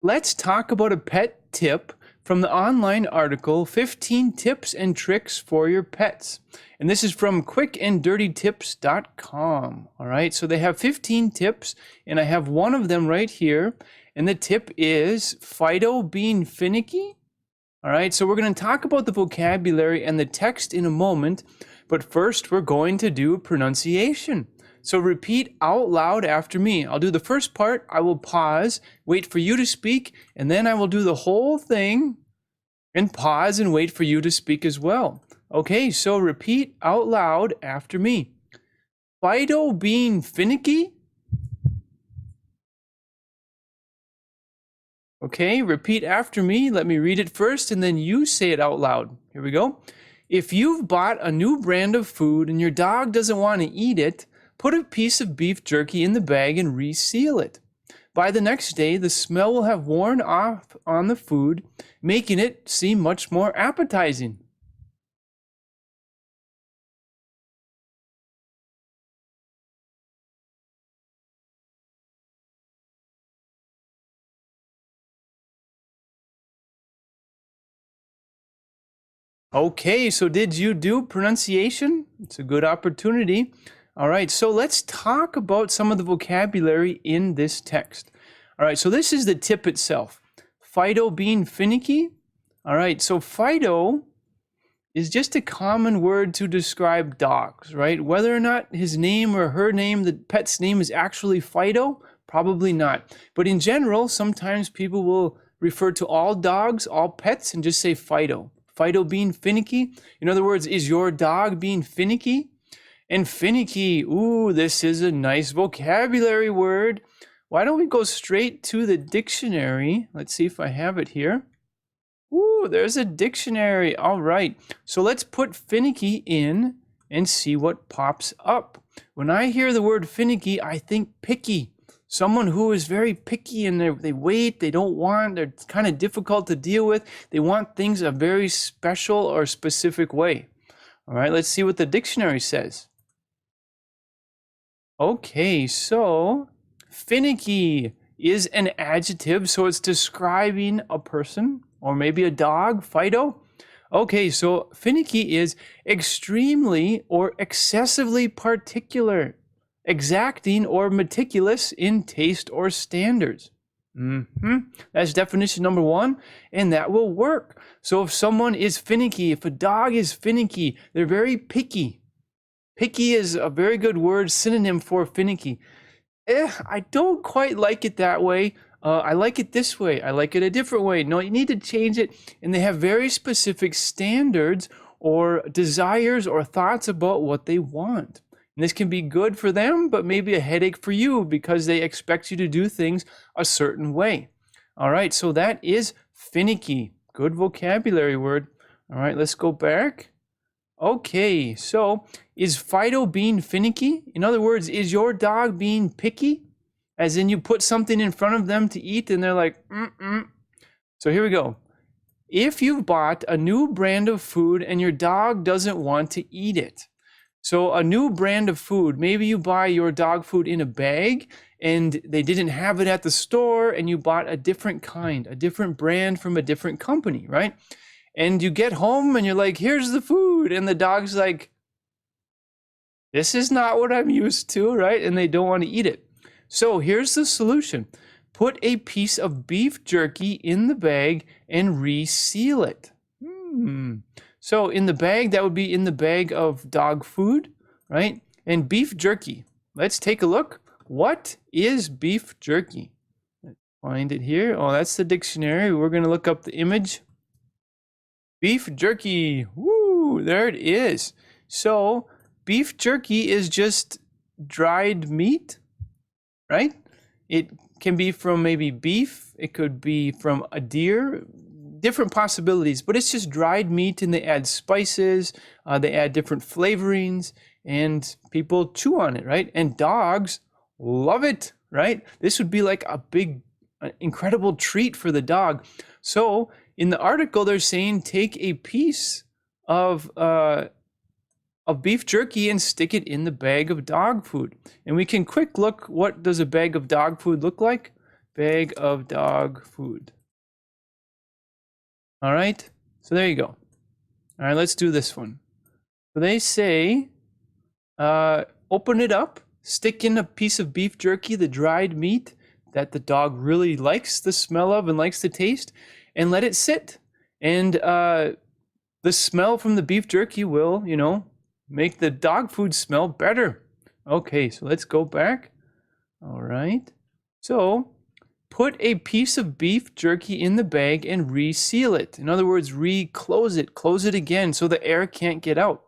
Let's talk about a pet tip from the online article 15 Tips and Tricks for Your Pets. And this is from quickanddirtytips.com. All right, so they have 15 tips, and I have one of them right here. And the tip is Fido being finicky. All right, so we're going to talk about the vocabulary and the text in a moment, but first we're going to do pronunciation. So repeat out loud after me. I'll do the first part, I will pause, wait for you to speak, and then I will do the whole thing and pause and wait for you to speak as well. Okay, so repeat out loud after me. Fido being finicky. Okay, repeat after me. Let me read it first and then you say it out loud. Here we go. If you've bought a new brand of food and your dog doesn't want to eat it, put a piece of beef jerky in the bag and reseal it. By the next day, the smell will have worn off on the food, making it seem much more appetizing. Okay, so did you do pronunciation? It's a good opportunity. All right, so let's talk about some of the vocabulary in this text. All right, so this is the tip itself. Fido being finicky. All right, so Fido is just a common word to describe dogs, right? Whether or not his name or her name, the pet's name is actually Fido, probably not. But in general, sometimes people will refer to all dogs, all pets, and just say Fido. Fido being finicky. In other words, is your dog being finicky? And finicky, ooh, this is a nice vocabulary word. Why don't we go straight to the dictionary? Let's see if I have it here. Ooh, there's a dictionary. All right. So let's put finicky in and see what pops up. When I hear the word finicky, I think picky. Someone who is very picky and they wait, they don't want, they're kind of difficult to deal with. They want things a very special or specific way. All right, let's see what the dictionary says. Okay, so finicky is an adjective, so it's describing a person or maybe a dog, Fido. Okay, so finicky is extremely or excessively particular, exacting or meticulous in taste or standards. That's definition number one, and that will work. So if someone is finicky, if a dog is finicky, they're very picky. Picky is a very good word, synonym for finicky. I don't quite like it that way. I like it this way. I like it a different way. No, you need to change it. And they have very specific standards or desires or thoughts about what they want. And this can be good for them, but maybe a headache for you because they expect you to do things a certain way. All right, so that is finicky. Good vocabulary word. All right, let's go back. Okay, so is Fido being finicky? In other words, is your dog being picky? As in you put something in front of them to eat and they're like, So here we go. If you've bought a new brand of food and your dog doesn't want to eat it. So a new brand of food, maybe you buy your dog food in a bag and they didn't have it at the store and you bought a different kind, a different brand from a different company, right? And you get home and you're like, here's the food. And the dog's like, this is not what I'm used to, right? And they don't want to eat it. So here's the solution. Put a piece of beef jerky in the bag and reseal it. So in the bag, that would be in the bag of dog food, right? And beef jerky. Let's take a look. What is beef jerky? Let's find it here. Oh, that's the dictionary. We're going to look up the image. Beef jerky. Woo, there it is. So beef jerky is just dried meat, right? It can be from maybe beef. It could be from a deer. Different possibilities, but it's just dried meat and they add spices, they add different flavorings, and people chew on it, right? And dogs love it, right? This would be like a big, incredible treat for the dog. So in the article, they're saying take a piece of beef jerky and stick it in the bag of dog food. And we can quick look, what does a bag of dog food look like? bag of dog food. All right, so there you go. All right, let's do this one. So they say, open it up, stick in a piece of beef jerky, the dried meat that the dog really likes the smell of and likes the taste, and let it sit. And the smell from the beef jerky will, make the dog food smell better. Okay, so let's go back. All right. So put a piece of beef jerky in the bag and reseal it. In other words, close it again so the air can't get out.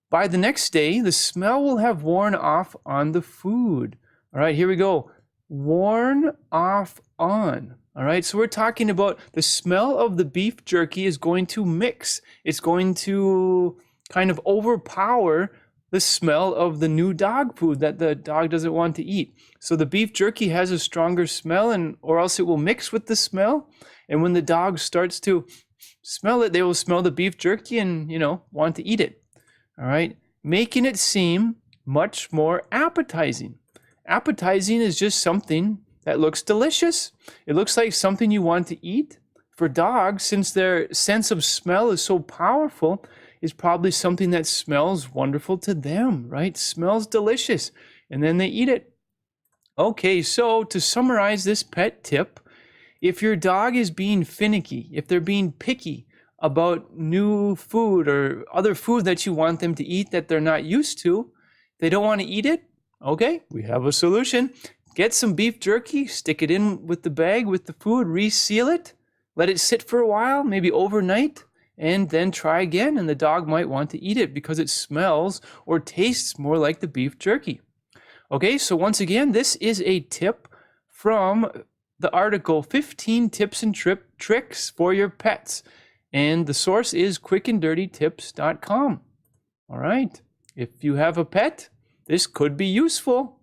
By the next day, the smell will have worn off on the food. All right, here we go. Worn off on. All right, so we're talking about the smell of the beef jerky is going to mix. It's going to kind of overpower the smell of the new dog food that the dog doesn't want to eat. So the beef jerky has a stronger smell, or else it will mix with the smell. And when the dog starts to smell it, they will smell the beef jerky and, want to eat it. All right, making it seem much more appetizing. Appetizing is just something that looks delicious. It looks like something you want to eat. For dogs, since their sense of smell is so powerful, is probably something that smells wonderful to them, right? Smells delicious, and then they eat it. Okay, so to summarize this pet tip, if your dog is being finicky, if they're being picky about new food or other food that you want them to eat that they're not used to, they don't want to eat it, okay, we have a solution. Get some beef jerky, stick it in with the bag with the food, reseal it, let it sit for a while, maybe overnight, and then try again, and the dog might want to eat it because it smells or tastes more like the beef jerky. Okay, so once again, this is a tip from the article 15 Tips and Tricks for Your Pets, and the source is quickanddirtytips.com. All right, if you have a pet, this could be useful.